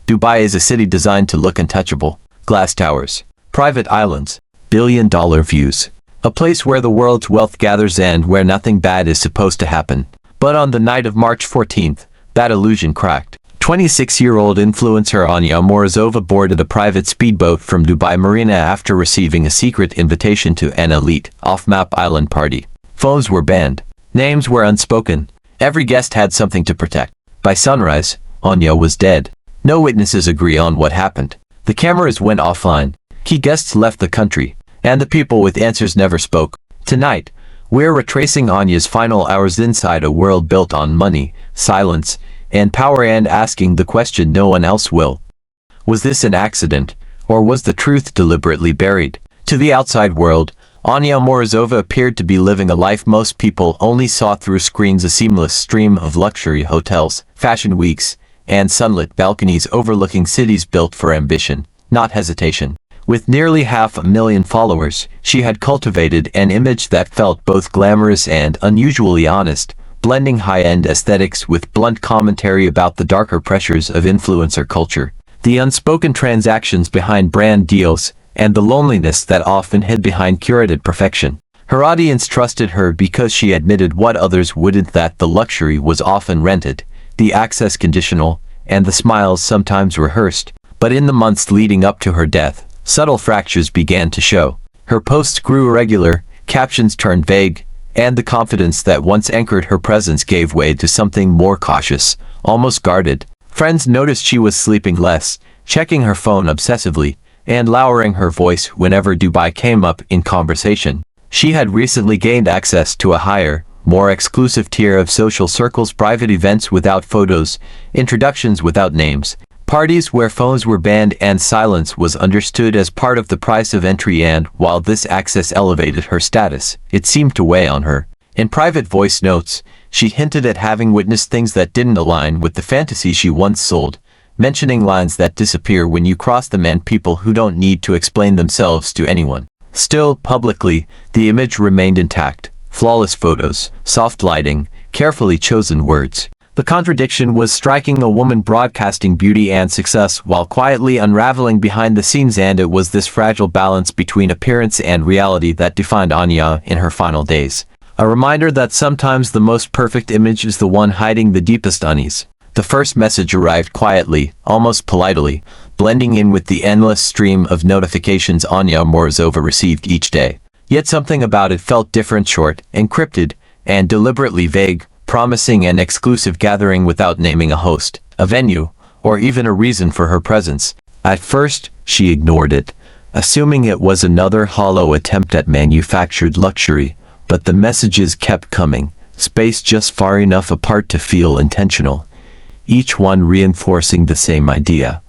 Dubai is a city designed to look untouchable. Glass towers, private islands, billion-dollar views. A place where the world's wealth gathers and where nothing bad is supposed to happen. But on the night of March 14th, that illusion cracked. 26-year-old influencer Anya Morozova boarded a private speedboat from Dubai Marina after receiving a secret invitation to an elite, off-map island party. Phones were banned. Names were unspoken. Every guest had something to protect. By sunrise, Anya was dead. No witnesses agree on what happened. The cameras went offline. Key guests left the country. And the people with answers never spoke. Tonight, we're retracing Anya's final hours inside a world built on money, silence, and power, and asking the question no one else will. Was this an accident, or was the truth deliberately buried? To the outside world, Anya Morozova appeared to be living a life most people only saw through screens, a seamless stream of luxury hotels, fashion weeks, and sunlit balconies overlooking cities built for ambition, not hesitation. With nearly 500,000 followers, she had cultivated an image that felt both glamorous and unusually honest, blending high-end aesthetics with blunt commentary about the darker pressures of influencer culture, the unspoken transactions behind brand deals, and the loneliness that often hid behind curated perfection. Her audience trusted her because she admitted what others wouldn't, that the luxury was often rented, the access conditional, and the smiles sometimes rehearsed. But in the months leading up to her death, subtle fractures began to show. Her posts grew irregular, captions turned vague, and the confidence that once anchored her presence gave way to something more cautious, almost guarded. Friends noticed she was sleeping less, checking her phone obsessively, and lowering her voice whenever Dubai came up in conversation. She had recently gained access to a higher, more exclusive tier of social circles, private events without photos, introductions without names, parties where phones were banned and silence was understood as part of the price of entry, and while this access elevated her status, it seemed to weigh on her. In private voice notes, she hinted at having witnessed things that didn't align with the fantasy she once sold, mentioning lines that disappear when you cross them and people who don't need to explain themselves to anyone. Still, publicly, the image remained intact. Flawless photos, soft lighting, carefully chosen words. The contradiction was striking: a woman broadcasting beauty and success while quietly unraveling behind the scenes, and it was this fragile balance between appearance and reality that defined Anya in her final days. A reminder that sometimes the most perfect image is the one hiding the deepest unease. The first message arrived quietly, almost politely, blending in with the endless stream of notifications Anya Morozova received each day. Yet something about it felt different: short, encrypted, and deliberately vague, promising an exclusive gathering without naming a host, a venue, or even a reason for her presence. At first, she ignored it, assuming it was another hollow attempt at manufactured luxury, but the messages kept coming, spaced just far enough apart to feel intentional, each one reinforcing the same idea.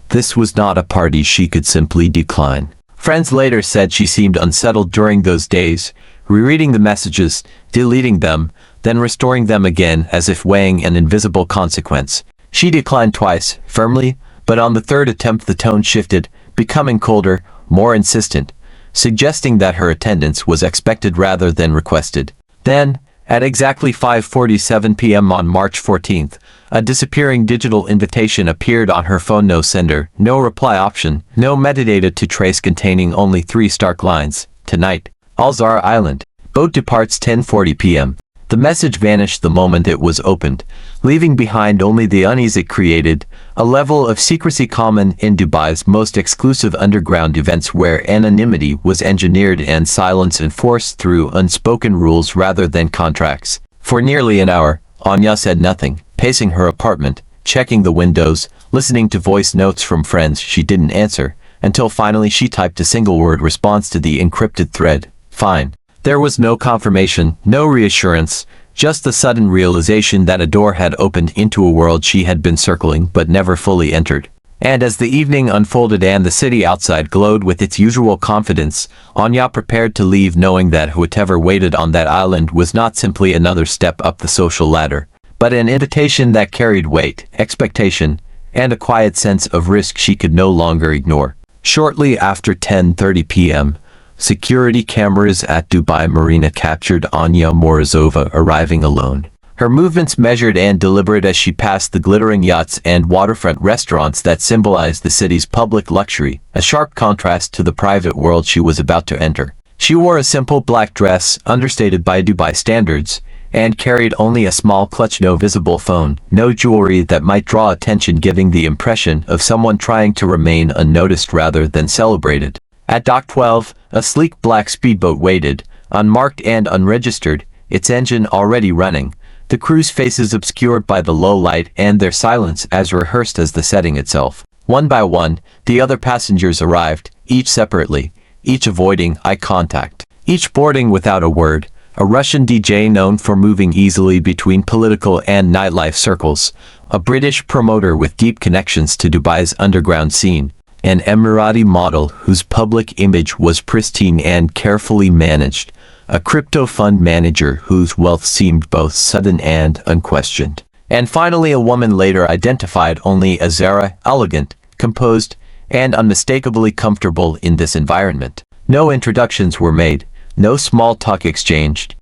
This was not a party she could simply decline. Friends later said she seemed unsettled during those days, rereading the messages, deleting them, then restoring them again as if weighing an invisible consequence. She declined twice, firmly, but on the third attempt the tone shifted, becoming colder, more insistent, suggesting that her attendance was expected rather than requested. Then, at exactly 5:47 p.m. on March 14th, a disappearing digital invitation appeared on her phone. No sender, no reply option, no metadata to trace, containing only 3 stark lines. Tonight, Alzar Island. Boat departs 10:40 p.m. The message vanished the moment it was opened, leaving behind only the unease it created, a level of secrecy common in Dubai's most exclusive underground events, where anonymity was engineered and silence enforced through unspoken rules rather than contracts. For nearly an hour, Anya said nothing, pacing her apartment, checking the windows, listening to voice notes from friends she didn't answer, until finally she typed a single-word response to the encrypted thread: "Fine." There was no confirmation, no reassurance, just the sudden realization that a door had opened into a world she had been circling but never fully entered. And as the evening unfolded and the city outside glowed with its usual confidence, Anya prepared to leave, knowing that whatever waited on that island was not simply another step up the social ladder, but an invitation that carried weight, expectation, and a quiet sense of risk she could no longer ignore. Shortly after 10:30 p.m., security cameras at Dubai Marina captured Anya Morozova arriving alone, her movements measured and deliberate as she passed the glittering yachts and waterfront restaurants that symbolized the city's public luxury, a sharp contrast to the private world she was about to enter. She wore a simple black dress, understated by Dubai standards, and carried only a small clutch, no visible phone, no jewelry that might draw attention, giving the impression of someone trying to remain unnoticed rather than celebrated. At Dock 12, a sleek black speedboat waited, unmarked and unregistered, its engine already running, the crew's faces obscured by the low light and their silence as rehearsed as the setting itself. One by one, the other passengers arrived, each separately, each avoiding eye contact, each boarding without a word. A Russian DJ known for moving easily between political and nightlife circles, a British promoter with deep connections to Dubai's underground scene, an Emirati model whose public image was pristine and carefully managed, a crypto fund manager whose wealth seemed both sudden and unquestioned, and finally a woman later identified only as Zara, elegant, composed, and unmistakably comfortable in this environment. No introductions were made. No small talk exchanged.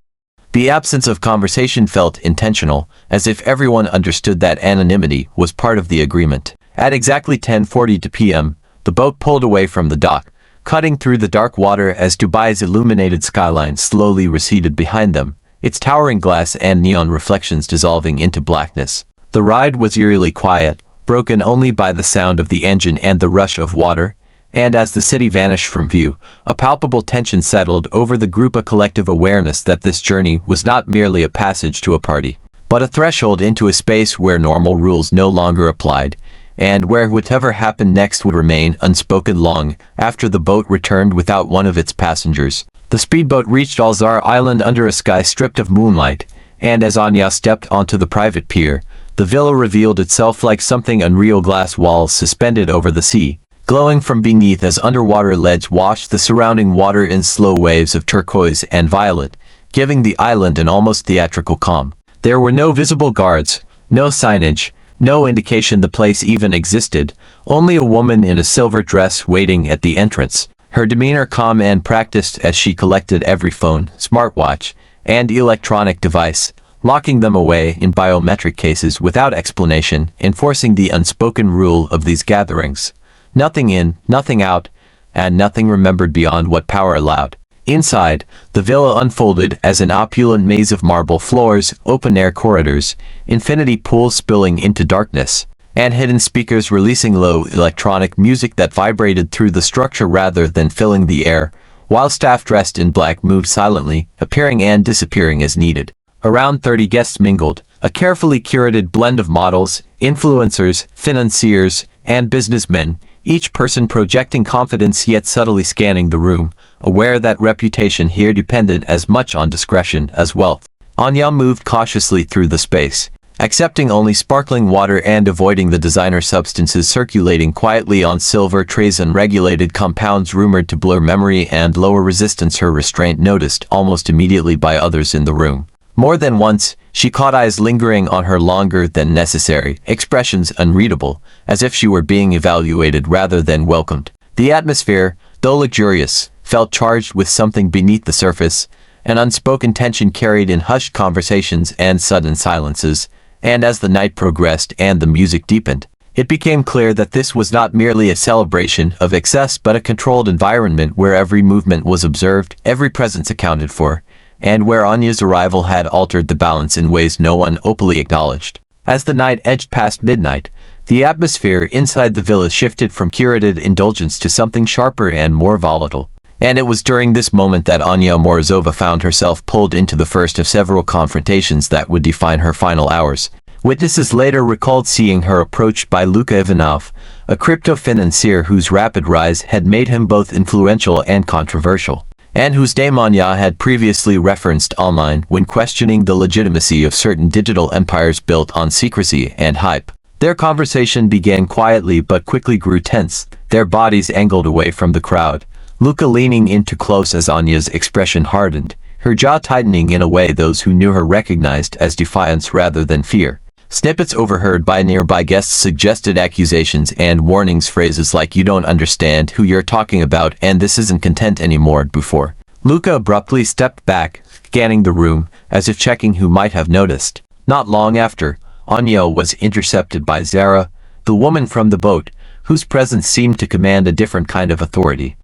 The absence of conversation felt intentional, as if everyone understood that anonymity was part of the agreement. At exactly 10:40 p.m., the boat pulled away from the dock, cutting through the dark water as Dubai's illuminated skyline slowly receded behind them, its towering glass and neon reflections dissolving into blackness. The ride was eerily quiet, broken only by the sound of the engine and the rush of water. And as the city vanished from view, a palpable tension settled over the group, a collective awareness that this journey was not merely a passage to a party, but a threshold into a space where normal rules no longer applied, and where whatever happened next would remain unspoken long after the boat returned without one of its passengers. The speedboat reached Alzar Island under a sky stripped of moonlight, and as Anya stepped onto the private pier, the villa revealed itself like something unreal, glass walls suspended over the sea, glowing from beneath as underwater ledges washed the surrounding water in slow waves of turquoise and violet, giving the island an almost theatrical calm. There were no visible guards, no signage, no indication the place even existed, only a woman in a silver dress waiting at the entrance, her demeanor calm and practiced as she collected every phone, smartwatch, and electronic device, locking them away in biometric cases without explanation, enforcing the unspoken rule of these gatherings. Nothing in, nothing out, and nothing remembered beyond what power allowed. Inside, the villa unfolded as an opulent maze of marble floors, open-air corridors, infinity pools spilling into darkness, and hidden speakers releasing low electronic music that vibrated through the structure rather than filling the air, while staff dressed in black moved silently, appearing and disappearing as needed. Around 30 guests mingled, a carefully curated blend of models, influencers, financiers, and businessmen, each person projecting confidence yet subtly scanning the room, aware that reputation here depended as much on discretion as wealth. Anya moved cautiously through the space, accepting only sparkling water and avoiding the designer substances circulating quietly on silver trays, unregulated compounds rumored to blur memory and lower resistance. Her restraint noticed almost immediately by others in the room. More than once, she caught eyes lingering on her longer than necessary, expressions unreadable, as if she were being evaluated rather than welcomed. The atmosphere, though luxurious, felt charged with something beneath the surface, an unspoken tension carried in hushed conversations and sudden silences, and as the night progressed and the music deepened, it became clear that this was not merely a celebration of excess but a controlled environment where every movement was observed, every presence accounted for, and where Anya's arrival had altered the balance in ways no one openly acknowledged. As the night edged past midnight, the atmosphere inside the villa shifted from curated indulgence to something sharper and more volatile. And it was during this moment that Anya Morozova found herself pulled into the first of several confrontations that would define her final hours. Witnesses later recalled seeing her approached by Luka Ivanov, a crypto financier whose rapid rise had made him both influential and controversial, and whose name Anya had previously referenced online when questioning the legitimacy of certain digital empires built on secrecy and hype. Their conversation began quietly but quickly grew tense, their bodies angled away from the crowd, Luka leaning in too close as Anya's expression hardened, her jaw tightening in a way those who knew her recognized as defiance rather than fear. Snippets overheard by nearby guests suggested accusations and warnings, phrases like "you don't understand who you're talking about" and "this isn't content anymore." Before Luka abruptly stepped back, scanning the room, as if checking who might have noticed. Not long after, Anya was intercepted by Zara, the woman from the boat, whose presence seemed to command a different kind of authority.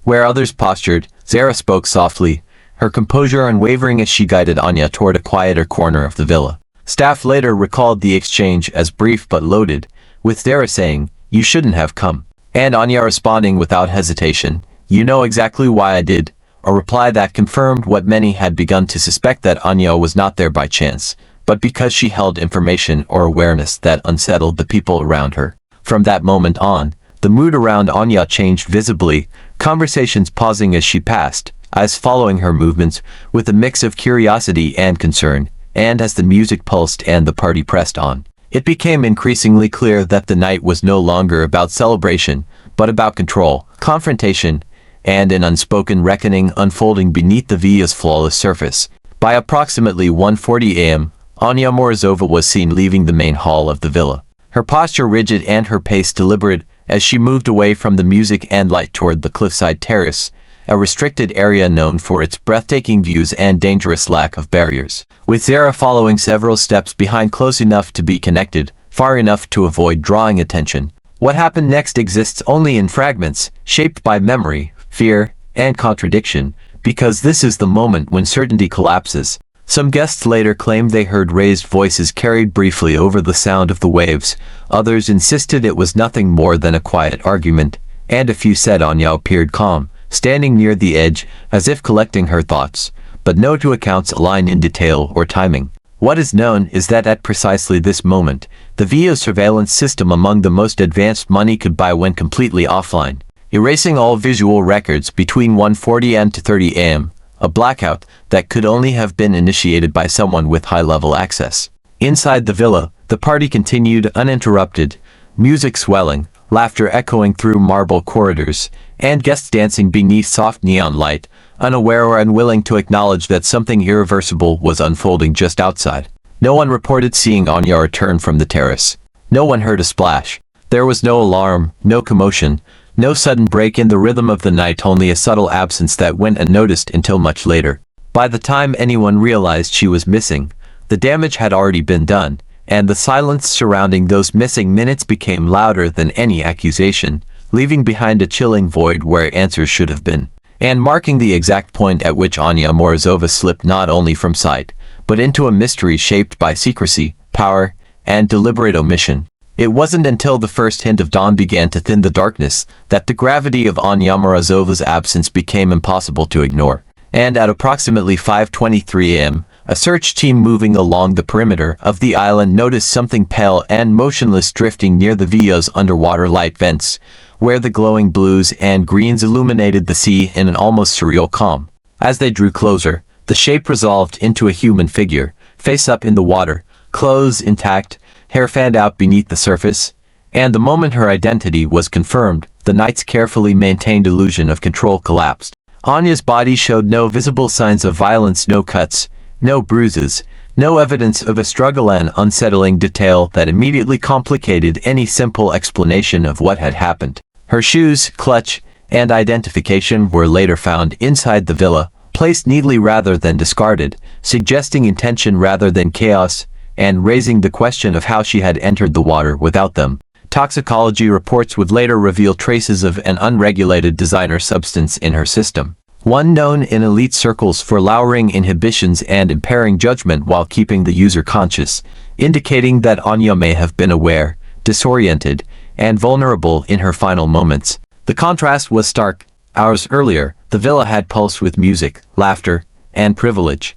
Where others postured, Zara spoke softly, her composure unwavering as she guided Anya toward a quieter corner of the villa. Staff later recalled the exchange as brief but loaded, with Zara saying, "You shouldn't have come," and Anya responding without hesitation, "You know exactly why I did," a reply that confirmed what many had begun to suspect, that Anya was not there by chance, but because she held information or awareness that unsettled the people around her. From that moment on, the mood around Anya changed visibly, conversations pausing as she passed, eyes following her movements with a mix of curiosity and concern, and as the music pulsed and the party pressed on, it became increasingly clear that the night was no longer about celebration, but about control, confrontation, and an unspoken reckoning unfolding beneath the villa's flawless surface. By approximately 1:40 a.m., Anya Morozova was seen leaving the main hall of the villa, her posture rigid and her pace deliberate as she moved away from the music and light toward the cliffside terrace, a restricted area known for its breathtaking views and dangerous lack of barriers, with Zara following several steps behind, close enough to be connected, far enough to avoid drawing attention. What happened next exists only in fragments, shaped by memory, fear, and contradiction, because this is the moment when certainty collapses. Some guests later claimed they heard raised voices carried briefly over the sound of the waves, others insisted it was nothing more than a quiet argument, and a few said Anya appeared calm, standing near the edge, as if collecting her thoughts, but no two accounts align in detail or timing. What is known is that at precisely this moment, the video surveillance system among the most advanced money could buy went completely offline, erasing all visual records between 1:40 and 2:30 a.m., a blackout that could only have been initiated by someone with high-level access. Inside the villa, the party continued uninterrupted, music swelling, laughter echoing through marble corridors, and guests dancing beneath soft neon light, unaware or unwilling to acknowledge that something irreversible was unfolding just outside. No one reported seeing Anya return from the terrace. No one heard a splash. There was no alarm, no commotion, no sudden break in the rhythm of the night, only a subtle absence that went unnoticed until much later. By the time anyone realized she was missing, the damage had already been done, and the silence surrounding those missing minutes became louder than any accusation, leaving behind a chilling void where answers should have been, and marking the exact point at which Anya Morozova slipped not only from sight, but into a mystery shaped by secrecy, power, and deliberate omission. It wasn't until the first hint of dawn began to thin the darkness that the gravity of Anya Morozova's absence became impossible to ignore, and at approximately 5:23 a.m., a search team moving along the perimeter of the island noticed something pale and motionless drifting near the villa's underwater light vents, where the glowing blues and greens illuminated the sea in an almost surreal calm. As they drew closer, the shape resolved into a human figure, face up in the water, clothes intact, hair fanned out beneath the surface, and the moment her identity was confirmed, the night's carefully maintained illusion of control collapsed. Anya's body showed no visible signs of violence, no cuts, no bruises, no evidence of a struggle, an unsettling detail that immediately complicated any simple explanation of what had happened. Her shoes, clutch, and identification were later found inside the villa, placed neatly rather than discarded, suggesting intention rather than chaos, and raising the question of how she had entered the water without them. Toxicology reports would later reveal traces of an unregulated designer substance in her system, one known in elite circles for lowering inhibitions and impairing judgment while keeping the user conscious, indicating that Anya may have been aware, disoriented, and vulnerable in her final moments. The contrast was stark. Hours earlier, the villa had pulsed with music, laughter, and privilege.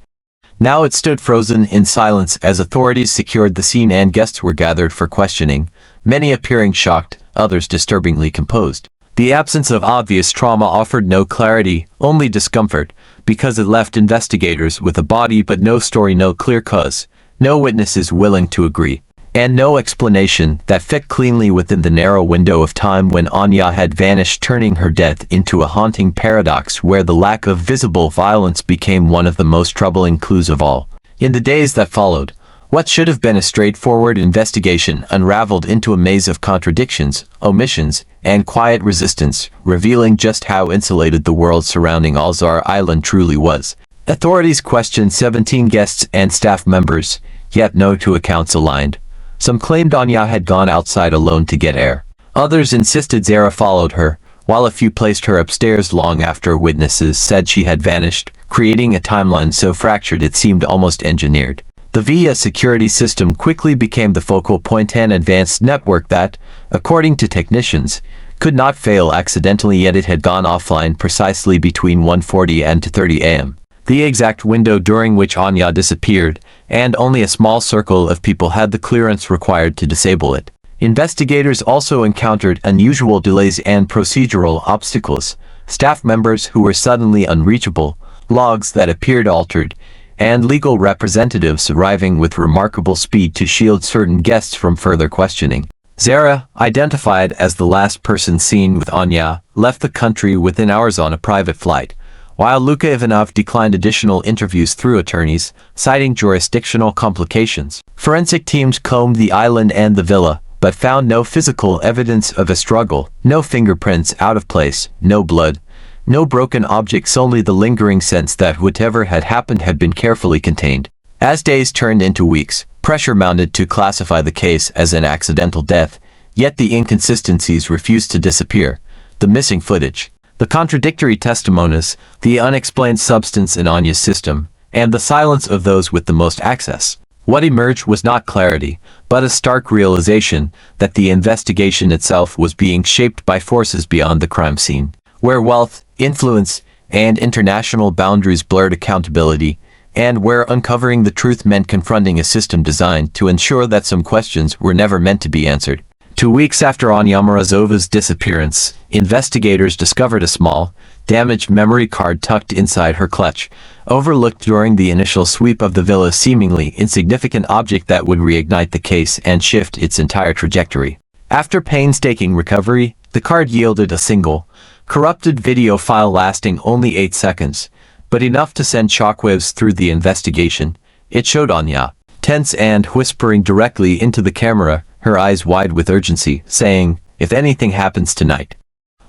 Now it stood frozen in silence as authorities secured the scene and guests were gathered for questioning, many appearing shocked, others disturbingly composed. The absence of obvious trauma offered no clarity, only discomfort, because it left investigators with a body but no story, no clear cause, no witnesses willing to agree, and no explanation that fit cleanly within the narrow window of time when Anya had vanished, turning her death into a haunting paradox where the lack of visible violence became one of the most troubling clues of all. In the days that followed, what should have been a straightforward investigation unraveled into a maze of contradictions, omissions, and quiet resistance, revealing just how insulated the world surrounding Alzar Island truly was. Authorities questioned 17 guests and staff members, yet no two accounts aligned. Some claimed Anya had gone outside alone to get air. Others insisted Zara followed her, while a few placed her upstairs long after witnesses said she had vanished, creating a timeline so fractured it seemed almost engineered. The VIA security system quickly became the focal point, an advanced network that, according to technicians, could not fail accidentally, yet it had gone offline precisely between 1:40 and 2:30 a.m. The exact window during which Anya disappeared, and only a small circle of people had the clearance required to disable it. Investigators also encountered unusual delays and procedural obstacles, staff members who were suddenly unreachable, logs that appeared altered, and legal representatives arriving with remarkable speed to shield certain guests from further questioning. Zara, identified as the last person seen with Anya, left the country within hours on a private flight, while Luka Ivanov declined additional interviews through attorneys, citing jurisdictional complications. Forensic teams combed the island and the villa, but found no physical evidence of a struggle, no fingerprints out of place, no blood, no broken objects, only the lingering sense that whatever had happened had been carefully contained. As days turned into weeks, pressure mounted to classify the case as an accidental death, yet the inconsistencies refused to disappear. The missing footage, the contradictory testimonies, the unexplained substance in Anya's system, and the silence of those with the most access. What emerged was not clarity, but a stark realization that the investigation itself was being shaped by forces beyond the crime scene, where wealth, influence, and international boundaries blurred accountability, and where uncovering the truth meant confronting a system designed to ensure that some questions were never meant to be answered. 2 weeks after Anya Morozova's disappearance, investigators discovered a small, damaged memory card tucked inside her clutch, overlooked during the initial sweep of the villa, seemingly insignificant object that would reignite the case and shift its entire trajectory. After painstaking recovery, the card yielded a single, corrupted video file lasting only 8 seconds, but enough to send shockwaves through the investigation. It showed Anya, tense and whispering directly into the camera, her eyes wide with urgency, saying, "If anything happens tonight,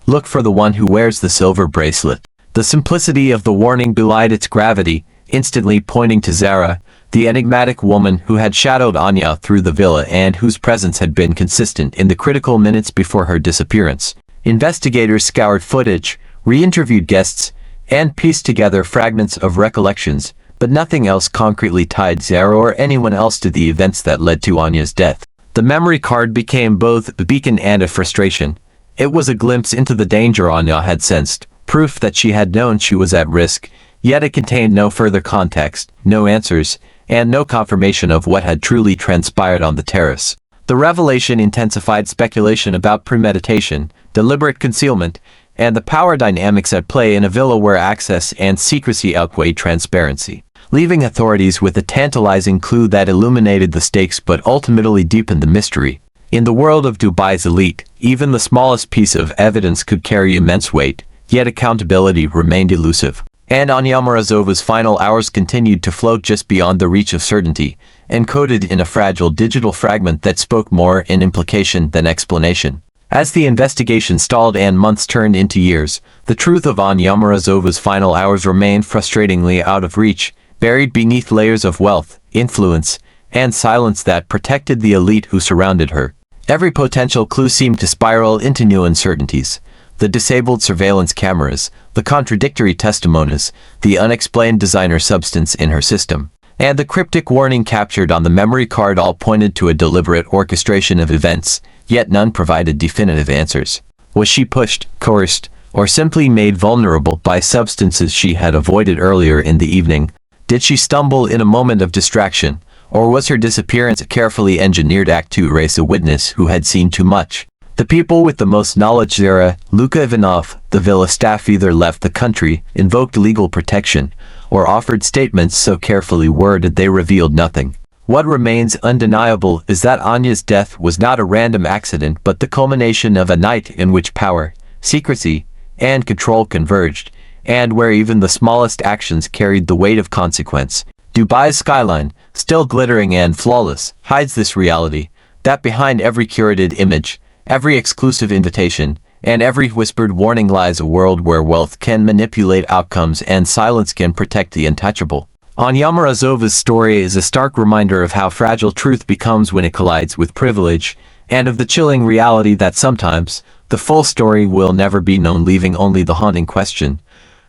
look for the one who wears the silver bracelet." The simplicity of the warning belied its gravity, instantly pointing to Zara, the enigmatic woman who had shadowed Anya through the villa and whose presence had been consistent in the critical minutes before her disappearance. Investigators scoured footage, re-interviewed guests, and pieced together fragments of recollections, but nothing else concretely tied Zara or anyone else to the events that led to Anya's death. The memory card became both a beacon and a frustration. It was a glimpse into the danger Anya had sensed, proof that she had known she was at risk, yet it contained no further context, no answers, and no confirmation of what had truly transpired on the terrace. The revelation intensified speculation about premeditation, deliberate concealment, and the power dynamics at play in a villa where access and secrecy outweighed transparency, leaving authorities with a tantalizing clue that illuminated the stakes but ultimately deepened the mystery. In the world of Dubai's elite, even the smallest piece of evidence could carry immense weight, yet accountability remained elusive. And Anya Morozova's final hours continued to float just beyond the reach of certainty, encoded in a fragile digital fragment that spoke more in implication than explanation. As the investigation stalled and months turned into years, the truth of Anya Morozova's final hours remained frustratingly out of reach, buried beneath layers of wealth, influence, and silence that protected the elite who surrounded her. Every potential clue seemed to spiral into new uncertainties. The disabled surveillance cameras, the contradictory testimonies, the unexplained designer substance in her system, and the cryptic warning captured on the memory card all pointed to a deliberate orchestration of events, yet none provided definitive answers. Was she pushed, coerced, or simply made vulnerable by substances she had avoided earlier in the evening? Did she stumble in a moment of distraction, or was her disappearance a carefully engineered act to erase a witness who had seen too much? The people with the most knowledge, Zara, Luka Ivanov, the villa staff, either left the country, invoked legal protection, or offered statements so carefully worded they revealed nothing. What remains undeniable is that Anya's death was not a random accident but the culmination of a night in which power, secrecy, and control converged, and where even the smallest actions carried the weight of consequence. Dubai's skyline, still glittering and flawless, hides this reality, that behind every curated image, every exclusive invitation, and every whispered warning lies a world where wealth can manipulate outcomes and silence can protect the untouchable. Anya Morozova's story is a stark reminder of how fragile truth becomes when it collides with privilege, and of the chilling reality that sometimes, the full story will never be known, leaving only the haunting question: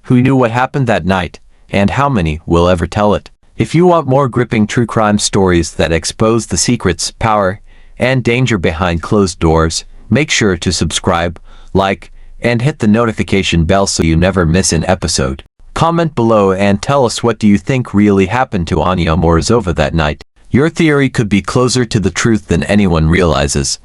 who knew what happened that night, and how many will ever tell it? If you want more gripping true crime stories that expose the secrets, power, and danger behind closed doors, make sure to subscribe, like, and hit the notification bell so you never miss an episode. Comment below and tell us, what do you think really happened to Anya Morozova that night? Your theory could be closer to the truth than anyone realizes.